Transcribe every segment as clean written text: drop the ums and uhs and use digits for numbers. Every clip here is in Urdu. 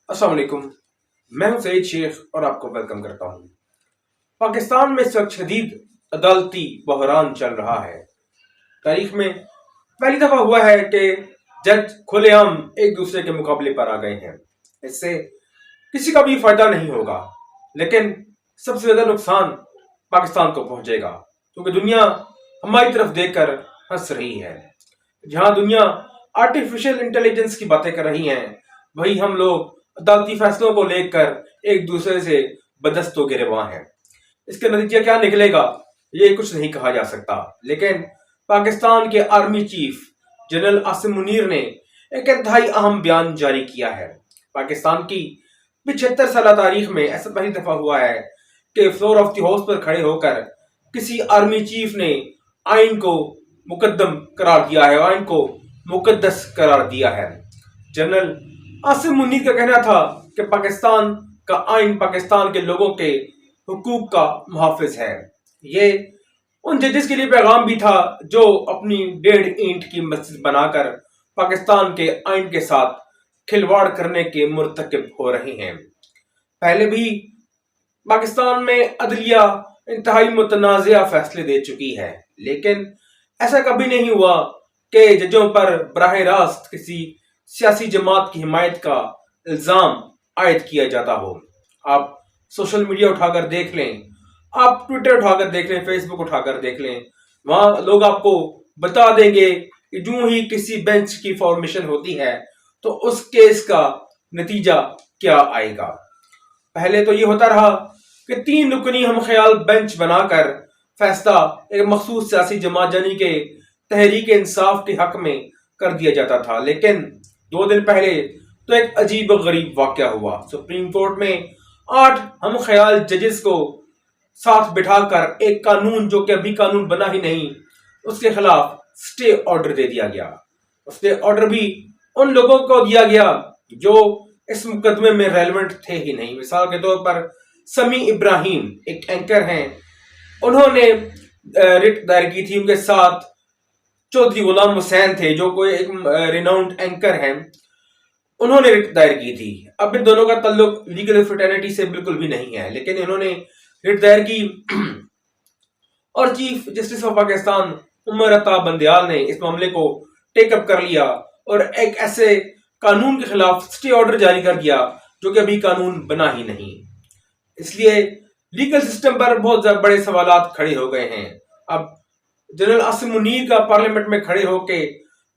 السلام علیکم، میں ہوں سعید شیخ اور آپ کو ویلکم کرتا ہوں۔ پاکستان میں اس وقت شدید عدالتی بحران چل رہا ہے۔ تاریخ میں پہلی دفعہ ہوا ہے کہ جج کھلے عام ایک دوسرے کے مقابلے پر آ گئے ہیں۔ اس سے کسی کا بھی فائدہ نہیں ہوگا، لیکن سب سے زیادہ نقصان پاکستان کو پہنچے گا، کیونکہ دنیا ہماری طرف دیکھ کر ہنس رہی ہے۔ جہاں دنیا آرٹیفیشل انٹیلیجنس کی باتیں کر رہی ہیں، وہی ہم لوگ عدالتی فیصلوں کو لے کر ایک دوسرے سے بدست و گریباں ہیں۔ اس کا نتیجہ کیا نکلے گا یہ کچھ نہیں کہا جا سکتا، لیکن پاکستان کے army chief general Asim Munir نے ایک انتہائی اہم بیان جاری کیا ہے۔ پاکستان کی 75 سالہ تاریخ میں ایسا پہلی دفعہ ہوا ہے کہ فلور آف دی ہاؤس پر کھڑے ہو کر کسی آرمی چیف نے آئین کو مقدم قرار دیا ہے، آئین کو مقدس قرار دیا ہے۔ جنرل عاصم منیر کا کہنا تھا کہ پاکستان کا آئین پاکستان کے لوگوں کے حقوق کا محافظ ہے۔ یہ ان ججز کے لیے پیغام بھی تھا جو اپنی 1.5 اینٹ کی مسجد بنا کر پاکستان کے آئین کے ساتھ کھلواڑ کرنے کے مرتکب ہو رہے ہیں۔ پہلے بھی پاکستان میں عدلیہ انتہائی متنازع فیصلے دے چکی ہے، لیکن ایسا کبھی نہیں ہوا کہ ججوں پر براہ راست کسی سیاسی جماعت کی حمایت کا الزام عائد کیا جاتا ہو۔ آپ سوشل میڈیا اٹھا کر دیکھ لیں، آپ ٹویٹر اٹھا کر دیکھ لیں، فیس بک اٹھا کر دیکھ لیں، وہاں لوگ آپ کو بتا دیں گے کہ جو ہی کسی بینچ کی فارمیشن ہوتی ہے تو اس کیس کا نتیجہ کیا آئے گا۔ پہلے تو یہ ہوتا رہا کہ 3 رکنی ہم خیال بینچ بنا کر فیصلہ ایک مخصوص سیاسی جماعت یعنی کہ تحریک انصاف کے حق میں کر دیا جاتا تھا، لیکن 2 دن پہلے تو ایک عجیب و غریب واقعہ ہوا۔ سپریم کورٹ میں 8 ہم خیال ججز کو ساتھ بٹھا کر ایک قانون جو کہ ابھی قانون بنا ہی نہیں، اس کے خلاف سٹے آرڈر دے دیا گیا۔ سٹے آرڈر بھی ان لوگوں کو دیا گیا جو اس مقدمے میں ریلیونٹ تھے ہی نہیں۔ مثال کے طور پر سمیع ابراہیم ایک اینکر ہیں، انہوں نے رٹ دائر کی تھی۔ ان کے ساتھ چودھری غلام حسین تھے جو کوئی ایک ریناؤنڈ اینکر ہیں، انہوں نے رٹ دائر کی تھی۔ اب ان دونوں کا تعلق لیگل فرٹرنیٹی سے بالکل بھی نہیں ہے، لیکن انہوں نے رٹ دائر کی اور chief justice of Pakistan Umar Ata Bandial نے اس معاملے کو ٹیک اپ کر لیا اور ایک ایسے قانون کے خلاف سٹے آرڈر جاری کر دیا جو کہ ابھی قانون بنا ہی نہیں۔ اس لیے لیگل سسٹم پر بہت بڑے سوالات کھڑے ہو گئے ہیں۔ اب جنرل عاصم منیر کا پارلیمنٹ میں کھڑے ہو کے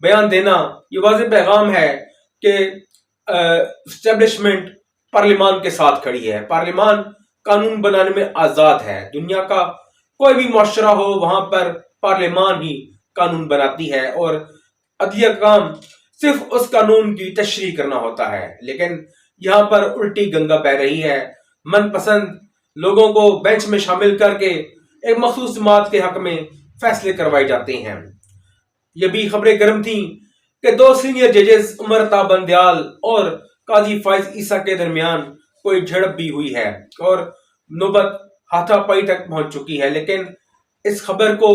بیان دینا یہ واضح پیغام ہے کہ اسٹیبلشمنٹ پارلیمان کے ساتھ کھڑی ہے۔ پارلیمان قانون بنانے میں آزاد ہے۔ دنیا کا کوئی بھی معاشرہ ہو وہاں پر پارلیمان ہی قانون بناتی ہے اور عدلیہ کا کام صرف اس قانون کی تشریح کرنا ہوتا ہے، لیکن یہاں پر الٹی گنگا بہہ رہی ہے۔ من پسند لوگوں کو بینچ میں شامل کر کے ایک مخصوص جماعت کے حق میں فیصلے کروائے جاتے ہیں۔ یہ بھی خبریں گرم تھیں کہ 2 سینئر ججز عمر عطا بندیال اور قاضی فائز عیسیٰ کے درمیان کوئی جھڑپ بھی ہوئی ہے اور نوبت ہاتھا پائی تک پہنچ چکی ہے، لیکن اس خبر کو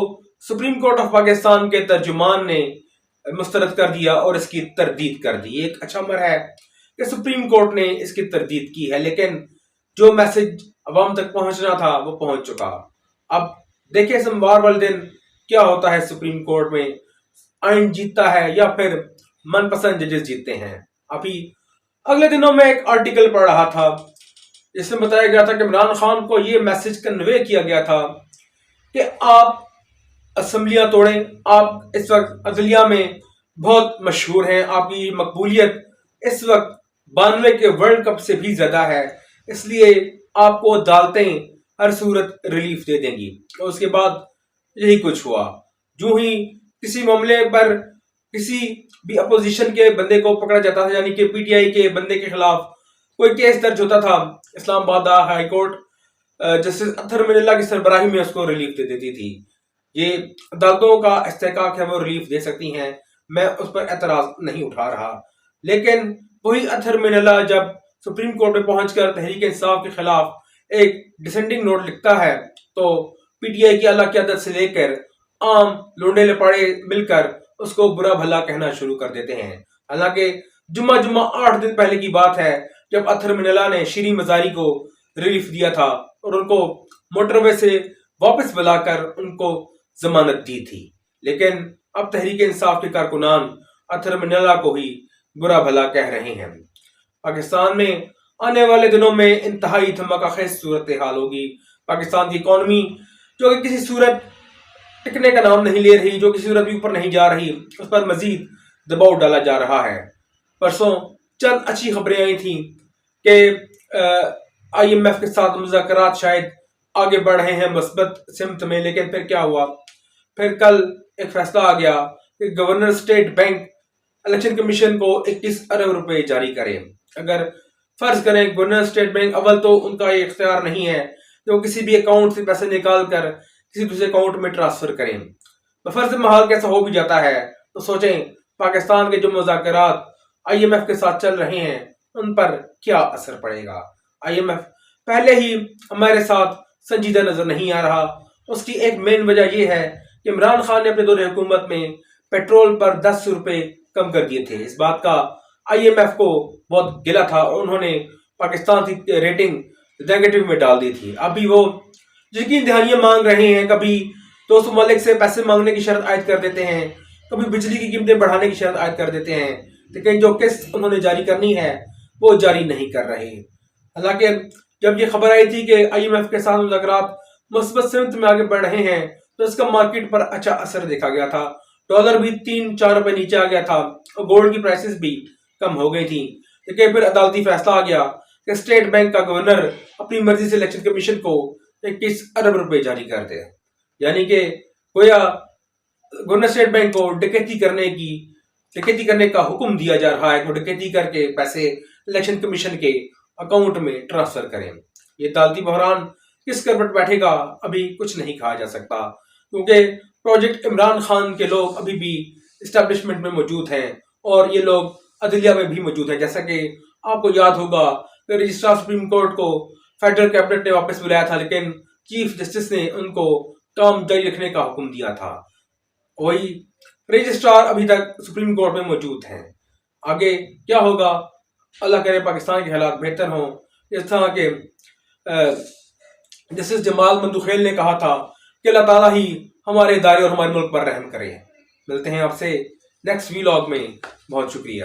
سپریم کورٹ آف پاکستان کے ترجمان نے مسترد کر دیا اور اس کی تردید کر دی۔ ایک اچھا امر ہے کہ سپریم کورٹ نے اس کی تردید کی ہے، لیکن جو میسج عوام تک پہنچنا تھا وہ پہنچ چکا۔ اب دیکھیں سوموار والے دن کیا ہوتا ہے سپریم کورٹ میں، آئین جیتتا ہے یا پھر من پسند ججز جیتتے ہیں۔ ابھی اگلے دنوں میں ایک آرٹیکل پڑھ رہا تھا جس میں بتایا گیا تھا کہ عمران خان کو یہ میسج کنوے کیا گیا تھا کہ آپ اسمبلیاں توڑیں، آپ اس وقت عدلیہ میں بہت مشہور ہیں، آپ کی مقبولیت اس وقت 92 کے ورلڈ کپ سے بھی زیادہ ہے، اس لیے آپ کو عدالتیں ہر صورت ریلیف دے دیں گی۔ اور اس کے بعد یہی کچھ ہوا۔ جو ہی کسی معاملے پر کسی بھی اپوزیشن کے بندے کو پکڑا جاتا تھا، یعنی کہ پی ٹی آئی کے بندے کے خلاف کوئی کیس درج ہوتا تھا، اسلام آباد ہائی کورٹ جسٹس اطہر من اللہ کی سربراہی میں اس کو ریلیف دے دیتی تھی۔ یہ عدالتوں کا استحقاق ہے، وہ ریلیف دے سکتی ہیں، میں اس پر اعتراض نہیں اٹھا رہا، لیکن وہی اطہر من اللہ جب سپریم کورٹ میں پہنچ کر تحریک انصاف کے خلاف ایک ڈسینڈنگ نوٹ لکھتا ہے تو پی ٹی آئی کی اعلیٰ قیادت سے لے کر عام لونڈے لپاڑے مل کر اس کو برا بھلا کہنا شروع کر دیتے ہیں۔ حالانکہ جمعہ 8 دن پہلے کی بات ہے جب اطہر منالہ نے شیریں مزاری کو ریلیف دیا تھا اور ان کو موٹر وے سے واپس بلا کر ان کو ضمانت دی تھی، لیکن اب تحریک انصاف کے کارکنان اطہر منالہ کو ہی برا بھلا کہہ رہے ہیں۔ پاکستان میں آنے والے دنوں میں انتہائی دھماکہ خیز صورتحال ہوگی۔ پاکستان کی اکانومی جو کہ کسی صورت ٹکنے کا نام نہیں لے رہی، جو کسی صورت بھی اوپر نہیں جا رہی، اس پر مزید دباؤ ڈالا جا رہا ہے۔ پرسوں چند اچھی خبریں آئی تھیں کہ آئی ایم ایف کے ساتھ مذاکرات شاید آگے بڑھ رہے ہیں مثبت سمت میں، لیکن پھر کیا ہوا؟ پھر کل ایک فیصلہ آ گیا کہ governor state bank election commission کو 21 ارب روپے جاری کرے۔ اگر فرض کریں گورنر اسٹیٹ بینک، اول تو ان کا یہ اختیار نہیں ہے کہ وہ کسی بھی اکاؤنٹ سے پیسے نکال کر کسی دوسرے اکاؤنٹ میں ٹرانسفر کریں۔ بفرض محال کیسا ہو بھی جاتا ہے تو سوچیں پاکستان کے جو مذاکرات آئی ایم ایف کے ساتھ چل رہے ہیں ان پر کیا اثر پڑے گا۔ آئی ایم ایف پہلے ہی ہمارے ساتھ سنجیدہ نظر نہیں آ رہا۔ اس کی ایک مین وجہ یہ ہے کہ عمران خان نے اپنے دور حکومت میں پیٹرول پر 10 روپے کم کر دیے تھے۔ اس بات کا آئی ایم ایف کو بہت گلہ تھا اور انہوں نے پاکستان کی ریٹنگ نیگیٹو میں ڈال دی تھی۔ ابھی وہ یقین دہانیاں مانگ رہے ہیں، کبھی دوست ممالک سے پیسے مانگنے کی شرط عائد کر دیتے ہیں، کبھی بجلی کی قیمتیں بڑھانے کی شرط عائد کر دیتے ہیں، لیکن جو قسط انہوں نے جاری کرنی ہے وہ جاری نہیں کر رہے۔ حالانکہ جب یہ خبر آئی تھی کہ آئی ایم ایف کے ساتھ مذاکرات مثبت سمت میں آگے بڑھ رہے ہیں تو اس کا مارکیٹ پر اچھا اثر دیکھا گیا تھا۔ ڈالر بھی 3-4 روپے نیچے آ گیا تھا اور گولڈ کی پرائسز بھی کم ہو گئی تھیں، لیکن پھر عدالتی فیصلہ آ گیا کہ اسٹیٹ بینک کا گورنر اپنی مرضی سے الیکشن کمیشن کو 21 ارب روپے جاری کر دے، یعنی کہ گویا گورنر اسٹیٹ بینک کو ڈکیتی کرنے کا حکم دیا جا رہا ہے کہ وہ ڈکیتی کر کے پیسے الیکشن کمیشن کے اکاؤنٹ میں ٹرانسفر کریں۔ یہ عدالتی بحران کس کروٹ بیٹھے گا ابھی کچھ نہیں کہا جا سکتا، کیونکہ پروجیکٹ عمران خان کے لوگ ابھی بھی اسٹیبلشمنٹ میں موجود ہیں اور یہ لوگ عدلیہ میں بھی موجود ہیں۔ جیسا کہ آپ کو یاد ہوگا کہ رجسٹرار سپریم کورٹ کو فیڈرل کیبنٹ نے واپس بلایا تھا، لیکن چیف جسٹس نے ان کو کام جاری رکھنے کا حکم دیا تھا۔ وہی رجسٹرار ابھی تک سپریم کورٹ میں موجود ہیں۔ آگے کیا ہوگا؟ اللہ کرے پاکستان کے حالات بہتر ہوں۔ اس طرح کے جسٹس جمال مندوخیل نے کہا تھا کہ اللہ تعالیٰ ہی ہمارے ادارے اور ہمارے ملک پر رحم کرے۔ ملتے ہیں آپ سے نیکسٹ ویلاگ میں۔ بہت شکریہ۔